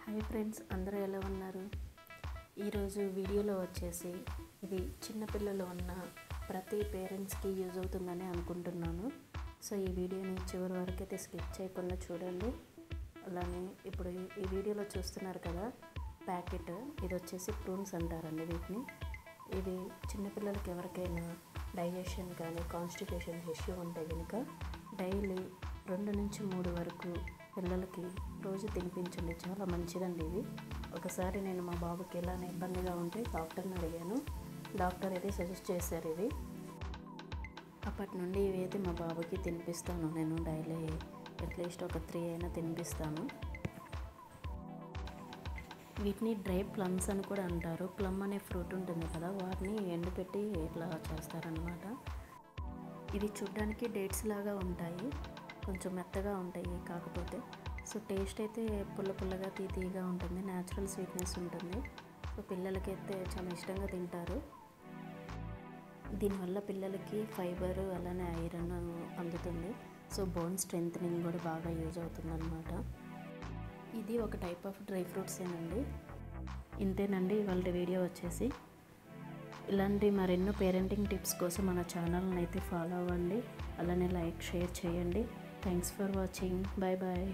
Hi friends, అందరూ ఎలా ఉన్నారు? ఈరోజు వీడియోలో వచ్చేసి ఇది చిన్నపిల్లలు ఉన్న ప్రతి పేరెంట్స్కి యూజ్ అవుతుందని అనుకుంటున్నాను. సో ఈ వీడియోని చివరి వరకు అయితే స్కిప్ చేయకుండా చూడండి. అలానే ఇప్పుడు ఈ వీడియోలో చూస్తున్నారు కదా ప్యాకెట్, ఇది వచ్చేసి ప్రూన్స్ అంటారండి వీటిని. ఇది చిన్నపిల్లలకి ఎవరికైనా డైజెషన్ కానీ కాన్స్టిపేషన్ ఇష్యూ ఉంటే కనుక డైలీ 2 నుంచి 3 వరకు పిల్లలకి రోజు తినిపించండి, చాలా మంచిదండి ఇది. ఒకసారి నేను మా బాబుకి ఇలానే ఇబ్బందిగా ఉంటే డాక్టర్ని అడిగాను, డాక్టర్ అయితే సజెస్ట్ చేశారు ఇవి. అప్పటి నుండి ఇవి అయితే మా బాబుకి తినిపిస్తాను నేను. డైలీ అట్లీస్ట్ ఒక 3 అయినా తినిపిస్తాను. వీటిని డ్రై ప్లమ్స్ అని కూడా అంటారు. ప్లమ్ అనే ఫ్రూట్ ఉంటుంది కదా, వాటిని ఎండబెట్టి ఇట్లా చేస్తారనమాట. ఇవి చూడ్డానికి డేట్స్ లాగా ఉంటాయి, కొంచెం మెత్తగా ఉంటాయి కాకపోతే. సో టేస్ట్ అయితే పుల్లగా తీయగా ఉంటుంది, న్యాచురల్ స్వీట్నెస్ ఉంటుంది. సో పిల్లలకైతే చాలా ఇష్టంగా తింటారు. దీనివల్ల పిల్లలకి ఫైబర్ అలానే ఐరన్ అందుతుంది. సో బోన్ స్ట్రెంథనింగ్ కూడా బాగా యూజ్ అవుతుంది అనమాట. ఇది ఒక టైప్ ఆఫ్ డ్రై ఫ్రూట్సేనండి. ఇంతేనండి ఇవాళ వీడియో వచ్చేసి. ఇలాంటి మరెన్నో పేరెంటింగ్ టిప్స్ కోసం మన ఛానల్ని అయితే ఫాలో అవ్వండి, అలానే లైక్ షేర్ చేయండి. Thanks for watching. Bye bye.